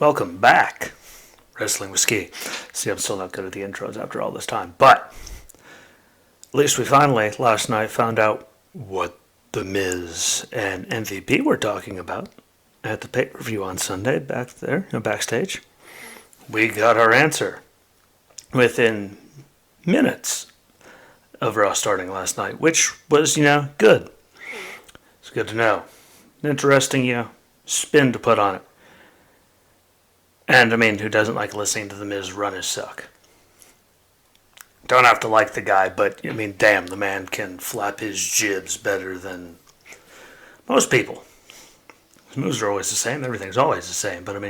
Welcome back, Wrestling with Ski. See, I'm still not good at the intros after all this time, but at least we finally, last night, found out what The Miz and MVP were talking about at the pay-per-view on Sunday back there, backstage. We got our answer within minutes of Raw starting last night, which was, good. It's good to know. An interesting, spin to put on it. And, who doesn't like listening to The Miz run his suck? Don't have to like the guy, but, damn, the man can flap his jibs better than most people. His moves are always the same. Everything's always the same. But,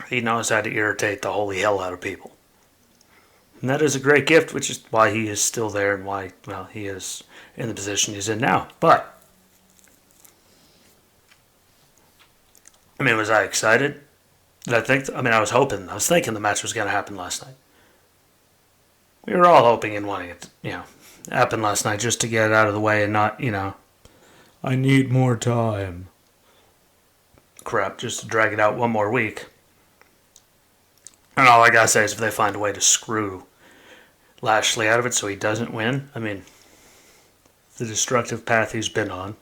he knows how to irritate the holy hell out of people. And that is a great gift, which is why he is still there and why, he is in the position he's in now. But, was I excited? Did I think? I was thinking the match was going to happen last night. We were all hoping and wanting it to, happen last night just to get it out of the way and not, I need more time. Crap, just to drag it out one more week. And all I gotta say is if they find a way to screw Lashley out of it so he doesn't win, the destructive path he's been on,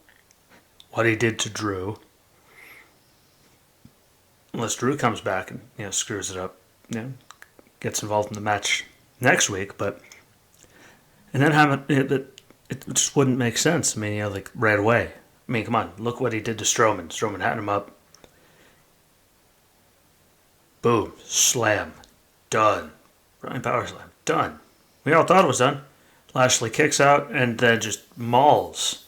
what he did to Drew, unless Drew comes back and, screws it up, gets involved in the match next week, and then have it just wouldn't make sense. Right away. Come on, look what he did to Strowman. Strowman had him up. Boom, slam, done. Running power slam, done. We all thought it was done. Lashley kicks out and then just mauls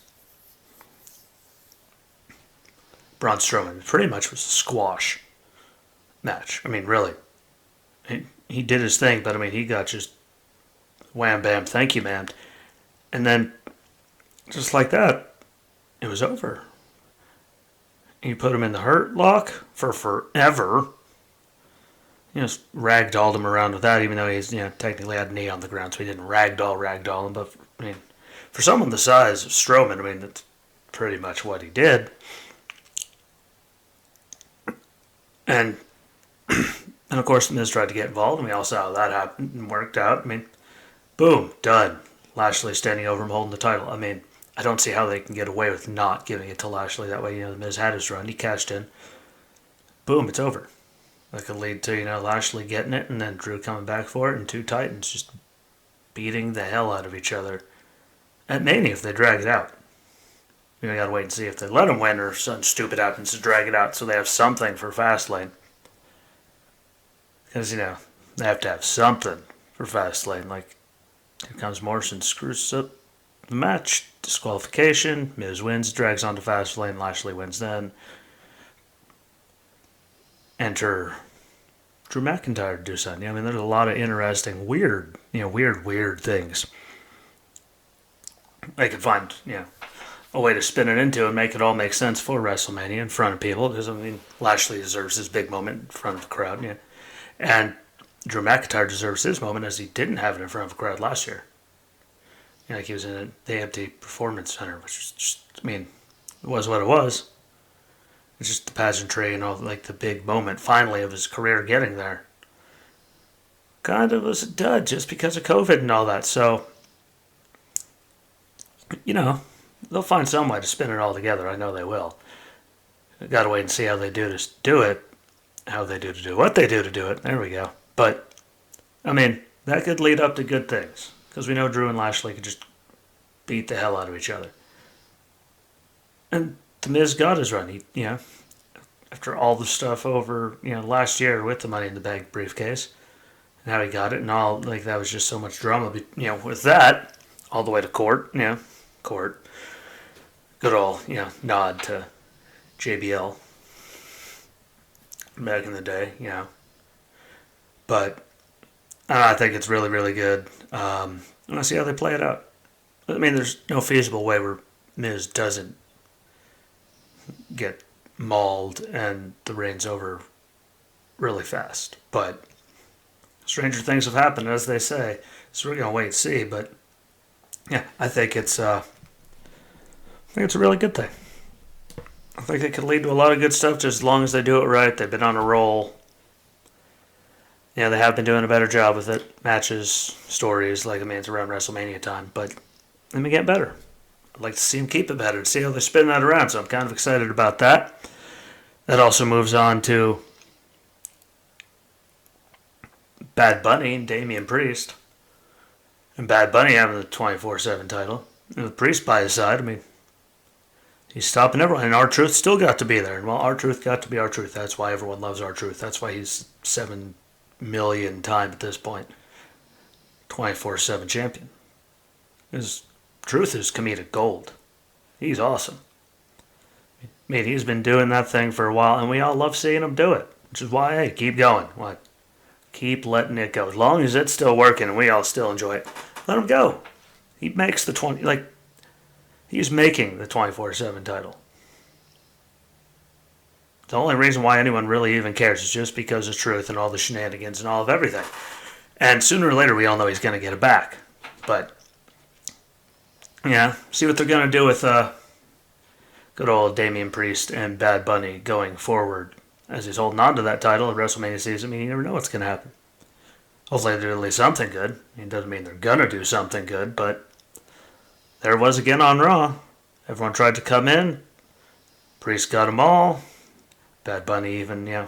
Braun Strowman. It pretty much was a squash match. Really. He did his thing, but he got just wham bam, thank you, man. And then, just like that, it was over. You put him in the hurt lock for forever. Ragdolled him around with that, even though he's, technically had a knee on the ground, so he didn't ragdoll him. But, for someone the size of Strowman, that's pretty much what he did. And of course, the Miz tried to get involved, and we all saw how that happened and worked out. Boom, done. Lashley standing over him holding the title. I don't see how they can get away with not giving it to Lashley. That way, the Miz had his run. He cashed in. Boom, it's over. That could lead to, Lashley getting it and then Drew coming back for it and two Titans just beating the hell out of each other at Mania if they drag it out. We gotta wait and see if they let him win or something stupid happens to drag it out so they have something for Fastlane. Because, they have to have something for Fastlane. Like, here comes Morrison, screws up the match, disqualification, Miz wins, drags on to Fastlane, Lashley wins then. Enter Drew McIntyre to do something. There's a lot of interesting, weird things. They could find, a way to spin it into and make it all make sense for WrestleMania in front of people. Because, Lashley deserves his big moment in front of the crowd. Yeah. And Drew McIntyre deserves his moment as he didn't have it in front of a crowd last year. He was in the empty performance center, which was just, it was what it was. It's just the pageantry and all, the big moment, finally, of his career getting there. Kind of was a dud just because of COVID and all that. So, they'll find some way to spin it all together. I know they will. Got to wait and see how they do to do it. How they do to do what they do to do it. There we go. But, that could lead up to good things. Because we know Drew and Lashley could just beat the hell out of each other. And The Miz got his run. He, after all the stuff over, last year with the Money in the Bank briefcase, and how he got it, and all, that was just so much drama, with that, all the way to court, court. Good old, nod to JBL back in the day, But I think it's really, really good. I want to see how they play it out. There's no feasible way where Miz doesn't get mauled and the reign's over really fast. But stranger things have happened, as they say. So we're going to wait and see. But yeah, I think it's a really good thing. I think it could lead to a lot of good stuff just as long as they do it right. They've been on a roll. Yeah, they have been doing a better job with it. Matches, stories, like, I mean, it's around WrestleMania time, but let me get better. I'd like to see them keep it better, to see how they spin that around, so I'm kind of excited about that. That also moves on to Bad Bunny and Damian Priest. And Bad Bunny having the 24/7 title. And with Priest by his side, I mean, he's stopping everyone. And R-Truth still got to be there. And well, R-Truth got to be R-Truth. That's why everyone loves R-Truth. That's why he's 7 million time at this point 24/7 champion. His Truth is comedic gold. He's awesome. I mean, he's been doing that thing for a while, and we all love seeing him do it. Which is why, hey, keep going. What? Keep letting it go. As long as it's still working and we all still enjoy it, let him go. He makes the 20, like, he's making the 24/7 title. The only reason why anyone really even cares is just because of Truth and all the shenanigans and all of everything. And sooner or later, we all know he's going to get it back. But, yeah, see what they're going to do with good old Damian Priest and Bad Bunny going forward as he's holding on to that title at WrestleMania season. I mean, you never know what's going to happen. Hopefully they do at least something good. I mean, it doesn't mean they're going to do something good, but there it was again on Raw. Everyone tried to come in. Priest got them all. Bad Bunny even,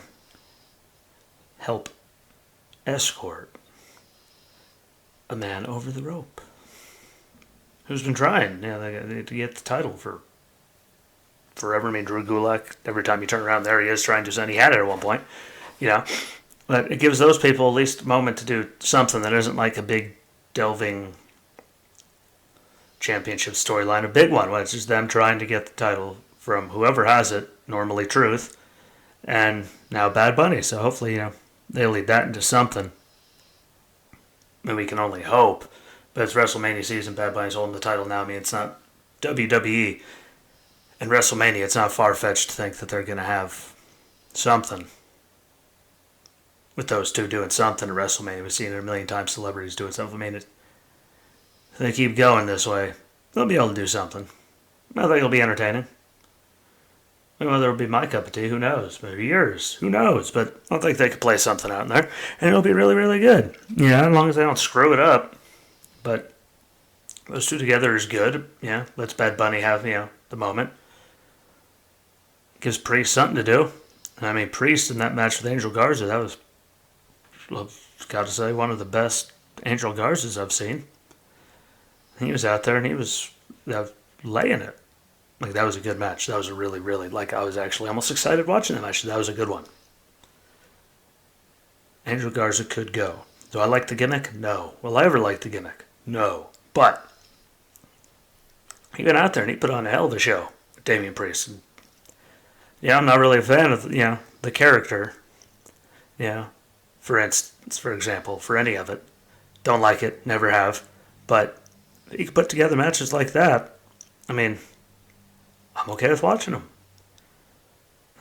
help escort a man over the rope who's been trying to get the title for forever. I mean, Drew Gulak, every time you turn around, there he is trying to, and he had it at one point, But it gives those people at least a moment to do something that isn't like a big delving championship storyline, a big one. It's just them trying to get the title from whoever has it, normally Truth, and now Bad Bunny. So hopefully, they'll lead that into something. And we can only hope. But it's WrestleMania season. Bad Bunny's holding the title now. I mean, it's not WWE and WrestleMania. It's not far-fetched to think that they're going to have something with those two doing something at WrestleMania. We've seen it a million times, celebrities doing something. I mean, if they keep going this way, they'll be able to do something. I think it'll be entertaining. Whether it'll be my cup of tea, who knows? Maybe yours, who knows? But I think they could play something out in there, and it'll be really, really good. Yeah, as long as they don't screw it up. But those two together is good. Yeah, lets Bad Bunny have, the moment. Gives Priest something to do. I mean, Priest in that match with Angel Garza, that was, I've got to say, one of the best Angel Garzas I've seen. He was out there and he was laying it. Like, that was a good match. That was a really, really, I was actually almost excited watching that match. That was a good one. Angel Garza could go. Do I like the gimmick? No. Will I ever like the gimmick? No. But he went out there and he put on a hell of a show with Damian Priest. And, I'm not really a fan of, the character. For instance, for example, for any of it. Don't like it. Never have. But he could put together matches like that. I mean, I'm okay with watching them.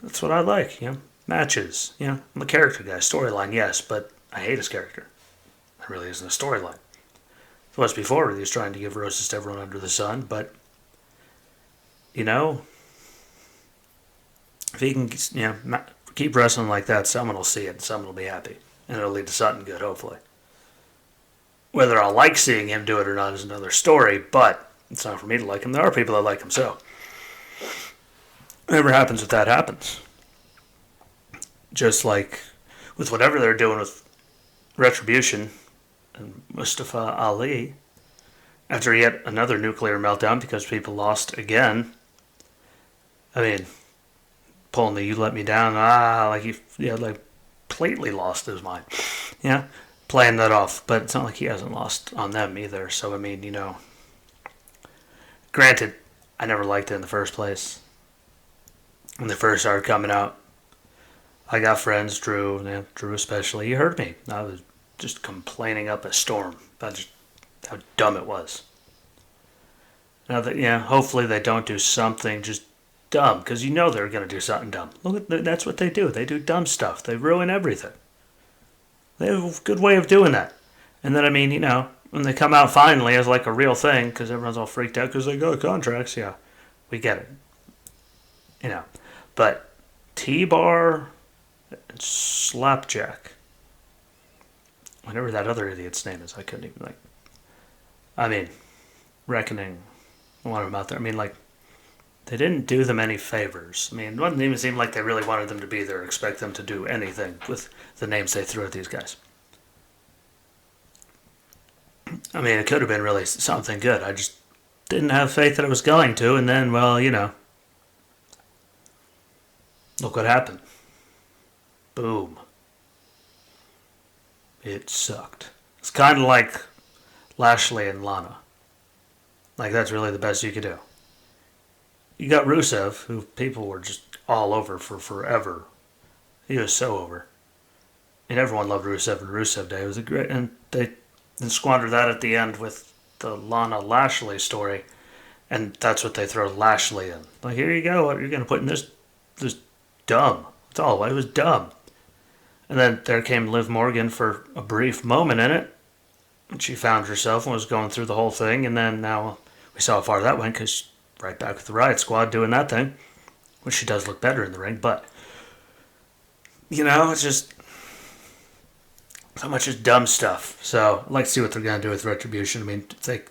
That's what I like, matches. I'm a character guy. Storyline, yes, but I hate his character. There really isn't a storyline. It was before, he was trying to give roses to everyone under the sun, but, if he can, keep wrestling like that, someone will see it, and someone will be happy. And it'll lead to something good, hopefully. Whether I'll like seeing him do it or not is another story, but it's not for me to like him. There are people that like him, so whatever happens with that happens. Just like with whatever they're doing with Retribution and Mustafa Ali, after yet another nuclear meltdown because people lost again. I mean, pulling the "you let me down," completely lost his mind. Playing that off, but it's not like he hasn't lost on them either. So I mean, granted, I never liked it in the first place. When they first started coming out, I got friends, Drew especially. He heard me. I was just complaining up a storm about just how dumb it was. Now that, hopefully they don't do something just dumb, because they're going to do something dumb. Look at that's what they do. They do dumb stuff. They ruin everything. They have a good way of doing that. And then, I mean, when they come out finally as like a real thing, because everyone's all freaked out because they got contracts, we get it. But T-Bar and Slapjack, whatever that other idiot's name is, I couldn't even, like, I mean, Reckoning, one of them out there. I mean, like, they didn't do them any favors. I mean, it didn't even seem like they really wanted them to be there, expect them to do anything with the names they threw at these guys. I mean, it could have been really something good. I just didn't have faith that it was going to, and then, well, look what happened. Boom. It sucked. It's kind of like Lashley and Lana. Like, that's really the best you could do. You got Rusev, who people were just all over for forever. He was so over. And everyone loved Rusev and Rusev Day. It was a great, and they squandered that at the end with the Lana Lashley story, and that's what they throw Lashley in. Like, here you go. What you're going to put in this dumb. That's all. It was dumb. And then there came Liv Morgan for a brief moment in it. And she found herself and was going through the whole thing. And then now we saw how far that went because right back with the Riot Squad doing that thing. Which she does look better in the ring. But, it's just so much just dumb stuff. So I'd like to see what they're going to do with Retribution. I mean, if they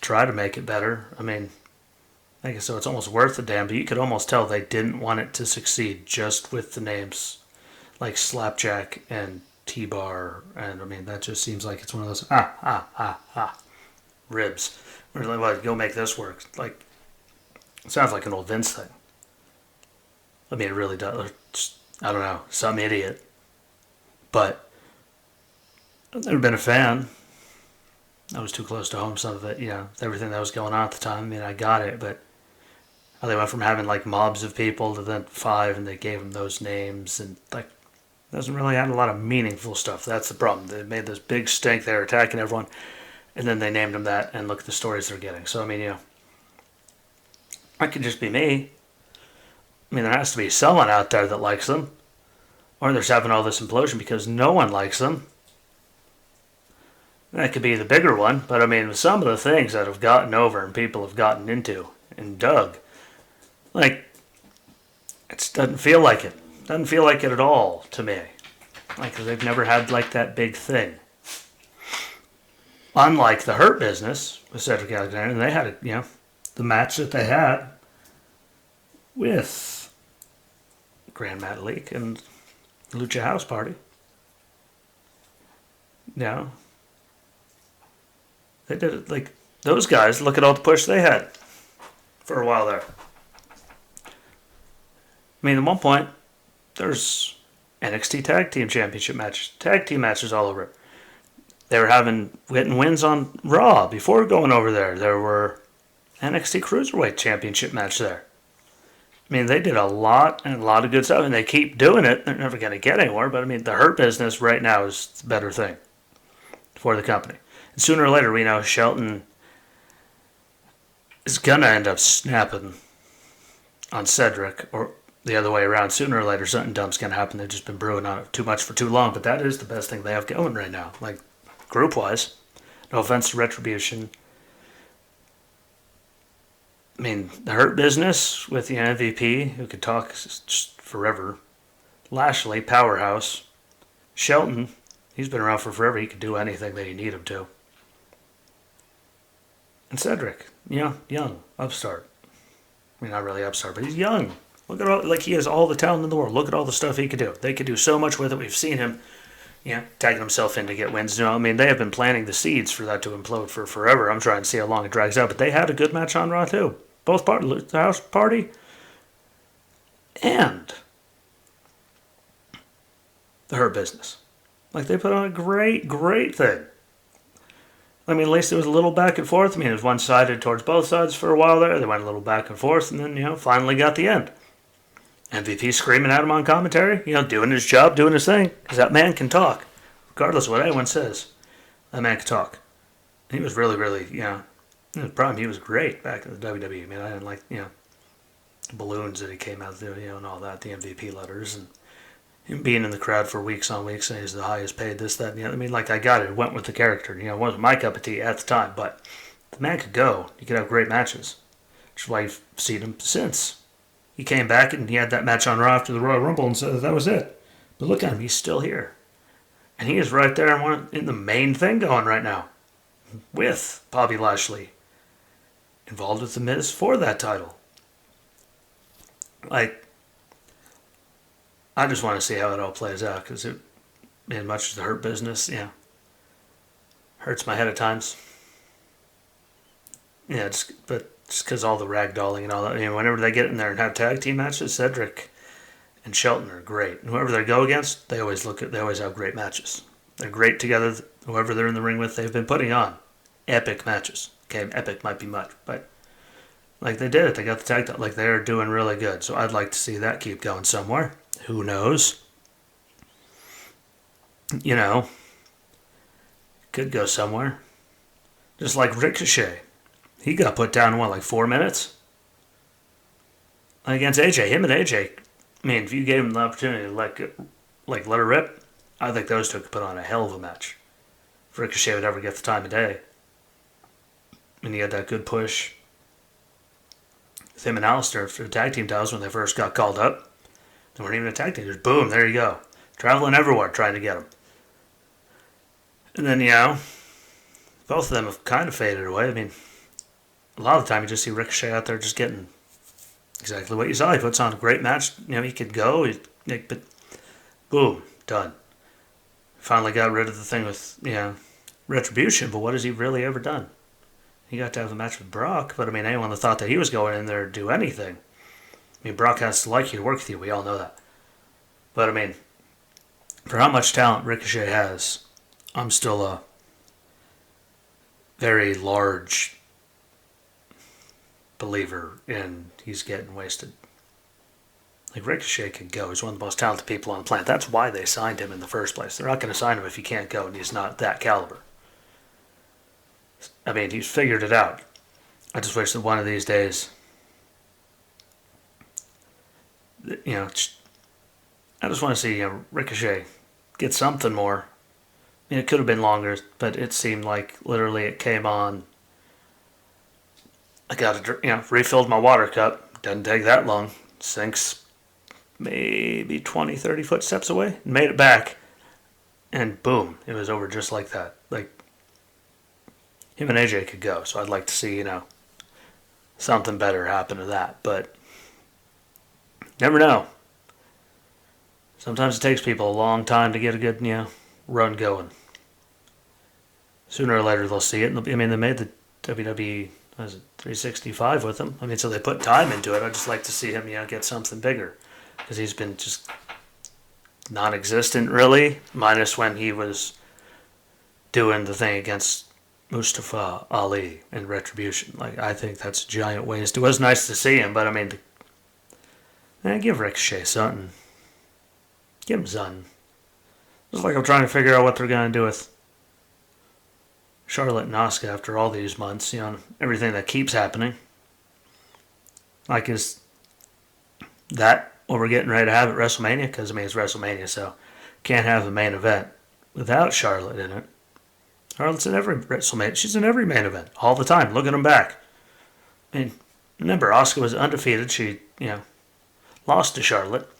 try to make it better, I mean, I guess so it's almost worth the damn. But you could almost tell they didn't want it to succeed just with the names like Slapjack and T-Bar, and I mean, that just seems like it's one of those ribs. We're like, well, go make this work. Like, it sounds like an old Vince thing. I mean, it really does. Just, I don't know, some idiot. But I've never been a fan. I was too close to home, some of it, everything that was going on at the time. I mean, I got it, but how they went from having like mobs of people to then 5, and they gave them those names, and like, doesn't really have a lot of meaningful stuff. That's the problem. They made this big stink. They were attacking everyone, and then they named them that, and look at the stories they're getting. So, I mean, that could just be me. I mean, there has to be someone out there that likes them, or there's having all this implosion because no one likes them. That could be the bigger one, but I mean, with some of the things that have gotten over and people have gotten into and dug, like, it doesn't feel like it. Doesn't feel like it at all to me. Like, they've never had, like, that big thing. Unlike the Hurt Business with Cedric Alexander, and they had, the match that they had with Grand Metalik and Lucha House Party. They did it, like, those guys, look at all the push they had for a while there. I mean, at one point, there's NXT Tag Team Championship matches, tag team matches all over. They were getting wins on Raw before going over there. There were NXT Cruiserweight Championship match there. I mean, they did a lot of good stuff, and they keep doing it. They're never going to get anywhere, but I mean, the Hurt Business right now is the better thing for the company. And sooner or later, we know Shelton is going to end up snapping on Cedric, or the other way around. Sooner or later, something dumb's going to happen. They've just been brewing on it too much for too long, but that is the best thing they have going right now, like, group-wise. No offense to Retribution. I mean, the Hurt Business with the MVP, who could talk just forever. Lashley, powerhouse. Shelton, he's been around for forever. He could do anything that you need him to. And Cedric, young, upstart. I mean, not really upstart, but he's young. Look at all, like, he has all the talent in the world. Look at all the stuff he could do. They could do so much with it. We've seen him, tagging himself in to get wins. I mean, they have been planting the seeds for that to implode for forever. I'm trying to see how long it drags out. But they had a good match on Raw, too. Both parties, the House Party and the Hurt Business. Like, they put on a great, great thing. I mean, at least it was a little back and forth. I mean, it was one-sided towards both sides for a while there. They went a little back and forth, and then, finally got the end. MVP screaming at him on commentary, doing his job, doing his thing, because that man can talk. Regardless of what anyone says, that man can talk. He was really, really, the problem, he was great back in the WWE. I mean, I didn't like, the balloons that he came out there, and all that, the MVP letters, and him being in the crowd for weeks on weeks, saying he's the highest paid, this, that, and the other. I mean, like, I got it. It went with the character. It wasn't my cup of tea at the time, but the man could go. He could have great matches. Which is why you've seen him since. He came back and he had that match on Raw after the Royal Rumble and said that was it. But look at him, he's still here. And he is right there in the main thing going right now. With Bobby Lashley. Involved with The Miz for that title. Like, I just want to see how it all plays out. Because it, as much as the Hurt Business, hurts my head at times. Yeah, but just because all the ragdolling and all that. Whenever they get in there and have tag team matches, Cedric and Shelton are great. And whoever they go against, they always have great matches. They're great together. Whoever they're in the ring with, they've been putting on epic matches. Okay, epic might be much, but like they did it. They got the tag title. Like they're doing really good. So I'd like to see that keep going somewhere. Who knows? Could go somewhere. Just like Ricochet. He got put down in, like 4 minutes? Against AJ. Him and AJ. I mean, if you gave him the opportunity to let her rip, I think those two could put on a hell of a match. If Ricochet would ever get the time of day. And he had that good push with him and Alistair for the tag team titles when they first got called up. They weren't even a tag team. Just boom, there you go. Traveling everywhere trying to get them. And then, both of them have kind of faded away. I mean, a lot of the time you just see Ricochet out there just getting exactly what you saw. He puts on a great match. He could go, but boom, done. Finally got rid of the thing with, Retribution, but what has he really ever done? He got to have a match with Brock, but anyone that thought that he was going in there to do anything. Brock has to like you to work with you. We all know that. But for how much talent Ricochet has, I'm still a very large believer in he's getting wasted. Like Ricochet can go. He's one of the most talented people on the planet. That's why they signed him in the first place. They're not going to sign him if he can't go and he's not that caliber. He's figured it out. I just wish that one of these days, I just want to see Ricochet get something more. It could have been longer, but it seemed like literally it came on. I got to, refilled my water cup. Doesn't take that long. Sinks maybe 20, 30 footsteps away. Made it back. And boom, it was over just like that. Like, him and AJ could go. So I'd like to see, something better happen to that. But never know. Sometimes it takes people a long time to get a good, run going. Sooner or later they'll see it. And they made the WWE 365 with him. So they put time into it. I'd just like to see him, get something bigger. Because he's been just non-existent, really. Minus when he was doing the thing against Mustafa Ali in Retribution. Like, I think that's a giant waste. It was nice to see him, but give Ricochet something. Give him something. Just like I'm trying to figure out what they're going to do with Charlotte and Asuka after all these months, everything that keeps happening. Like, is that what we're getting ready to have at WrestleMania? Because, it's WrestleMania, so can't have a main event without Charlotte in it. Charlotte's in every WrestleMania. She's in every main event all the time. Look at them back. Remember, Asuka was undefeated. She, lost to Charlotte.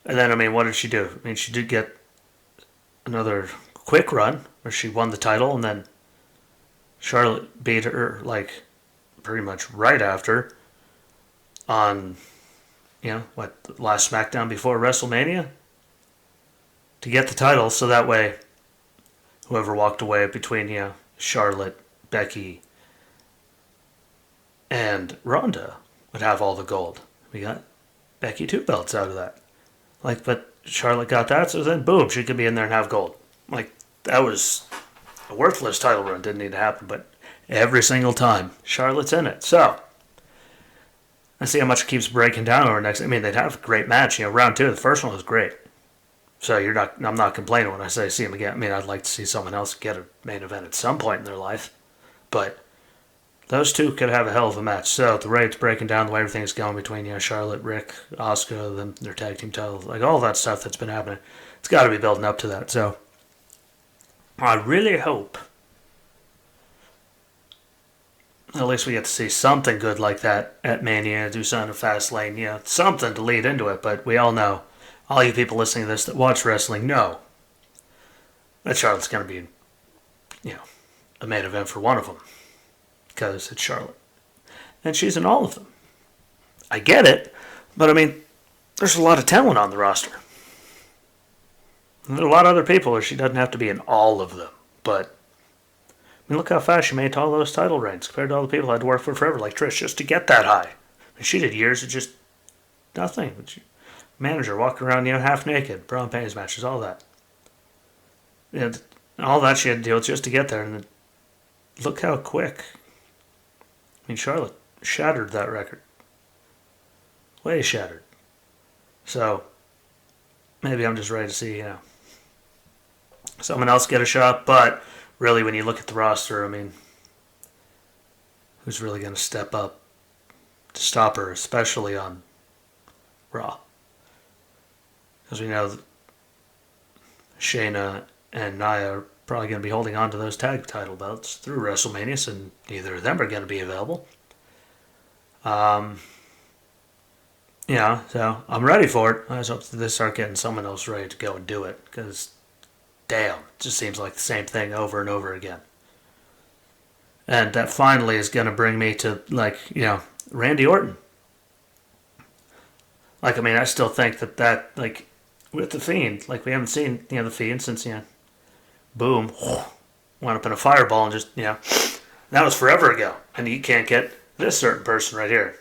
And then, what did she do? She did get another quick run where she won the title, and then Charlotte beat her, pretty much right after on, last SmackDown before WrestleMania to get the title, so that way whoever walked away between, Charlotte, Becky, and Ronda would have all the gold. We got Becky 2 belts out of that. But Charlotte got that, so then boom, she could be in there and have gold. That was a worthless title run. Didn't need to happen, but every single time, Charlotte's in it. So, I see how much it keeps breaking down over next. They'd have a great match. Round 2, the first one was great. So I'm not complaining when I say see them again. I'd like to see someone else get a main event at some point in their life. But those two could have a hell of a match. So the rate's breaking down, the way everything's going between Charlotte, Rick, Asuka, their tag team titles, all that stuff that's been happening. It's got to be building up to that. So I really hope at least we get to see something good like that at Mania, do something in Fastlane, something to lead into it. But we all know, all you people listening to this that watch wrestling know that Charlotte's going to be, a main event for one of them because it's Charlotte, and she's in all of them. I get it, but I mean, there's a lot of talent on the roster. And there are a lot of other people where she doesn't have to be in all of them, but I mean, look how fast she made to all those title reigns compared to all the people I had to work for forever, like Trish, just to get that high. I mean, she did years of just nothing. Manager walking around, half naked, bra and panties matches, all that. And all that she had to deal with just to get there, and then look how quick. I mean, Charlotte shattered that record. Way shattered. So, maybe I'm just ready to see, someone else get a shot, but really, when you look at the roster, I mean, who's really going to step up to stop her, especially on Raw? Because we know that Shayna and Nia are probably going to be holding on to those tag title belts through WrestleMania, and neither of them are going to be available. So I'm ready for it. I just hope that they start getting someone else ready to go and do it, because damn, it just seems like the same thing over and over again. And that finally is going to bring me to, Randy Orton. I still think that with The Fiend, we haven't seen, The Fiend since, boom, went up in a fireball and just, that was forever ago. And you can't get this certain person right here.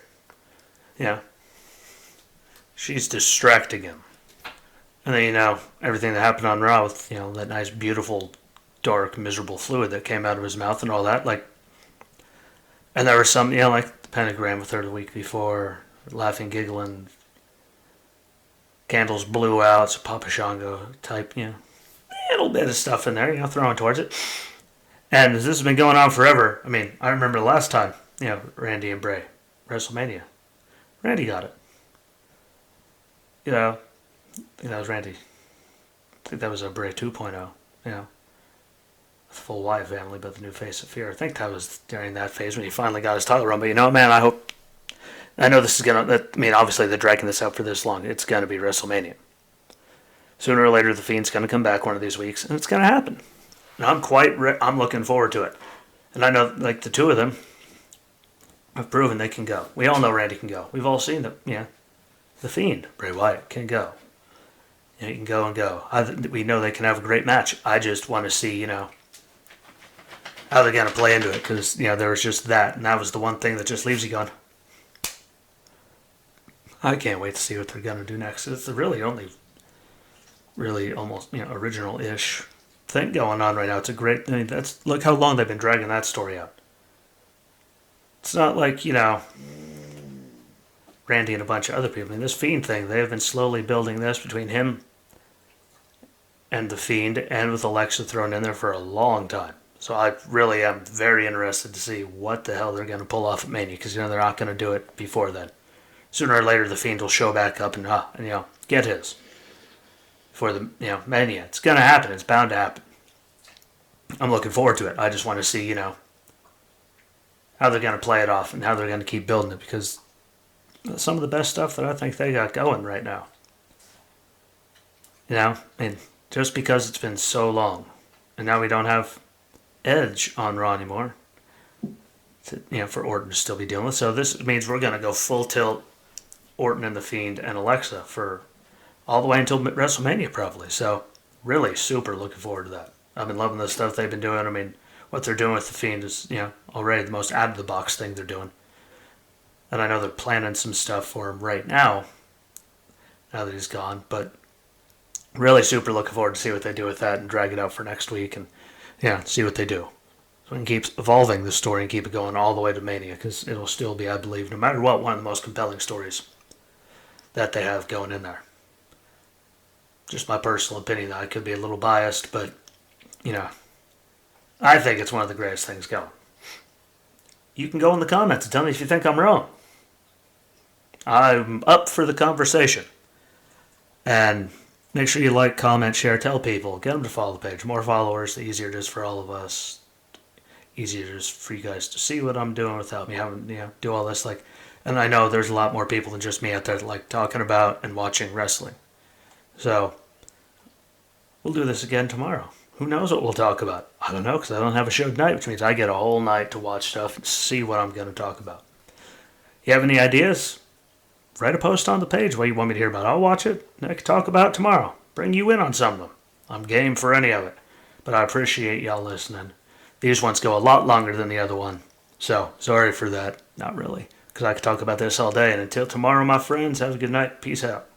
She's distracting him. And then, everything that happened on Raw with, that nice, beautiful, dark, miserable fluid that came out of his mouth and all that, and there was some, like the pentagram with her the week before, laughing, giggling, candles blew out, so Papa Shango type, a little bit of stuff in there, throwing towards it. And this has been going on forever. I mean, I remember the last time, Randy and Bray, WrestleMania. Randy got it. I think that was Randy. I think that was a Bray 2.0, the full Wyatt family, but the new face of fear. I think that was during that phase when he finally got his title run. But man, I know this is obviously they're dragging this out for this long. It's going to be WrestleMania. Sooner or later, The Fiend's going to come back one of these weeks, and it's going to happen. And I'm looking forward to it. And I know, the two of them have proven they can go. We all know Randy can go. We've all seen The Fiend, Bray Wyatt, can go. He can go and go. We know they can have a great match. I just want to see, how they're going to play into it. Because, there was just that. And that was the one thing that just leaves you going, I can't wait to see what they're going to do next. It's the really only, really almost, original-ish thing going on right now. It's a great thing. Look how long they've been dragging that story out. It's not like, Randy and a bunch of other people. I mean, this Fiend thing, they have been slowly building this between him and The Fiend and with Alexa thrown in there for a long time. So I really am very interested to see what the hell they're going to pull off at Mania, because, they're not going to do it before then. Sooner or later, The Fiend will show back up and get his. For the, Mania. It's going to happen. It's bound to happen. I'm looking forward to it. I just want to see, how they're going to play it off and how they're going to keep building it, because some of the best stuff that I think they got going right now. Just because it's been so long, and now we don't have Edge on Raw anymore, for Orton to still be dealing with. So this means we're going to go full tilt Orton and The Fiend and Alexa for all the way until WrestleMania probably. So really super looking forward to that. I've been loving the stuff they've been doing. I mean, what they're doing with The Fiend is, already the most out-of-the-box thing they're doing. And I know they're planning some stuff for him right now that he's gone. But really super looking forward to see what they do with that and drag it out for next week and, see what they do. So we can keep evolving the story and keep it going all the way to Mania, because it'll still be, I believe, no matter what, one of the most compelling stories that they have going in there. Just my personal opinion. I could be a little biased, but, I think it's one of the greatest things going. You can go in the comments and tell me if you think I'm wrong. I'm up for the conversation. And make sure you like, comment, share, tell people. Get them to follow the page. The more followers, the easier it is for all of us. easier just for you guys to see what I'm doing without me having do all this like. And I know there's a lot more people than just me out there that like talking about and watching wrestling. So we'll do this again tomorrow. Who knows what we'll talk about? I don't know because I don't have a show tonight, which means I get a whole night to watch stuff and see what I'm going to talk about. You have any ideas? Write a post on the page what you want me to hear about. I'll watch it and I can talk about it tomorrow. Bring you in on some of them. I'm game for any of it. But I appreciate y'all listening. These ones go a lot longer than the other one. So, sorry for that. Not really. Because I could talk about this all day. And until tomorrow, my friends, have a good night. Peace out.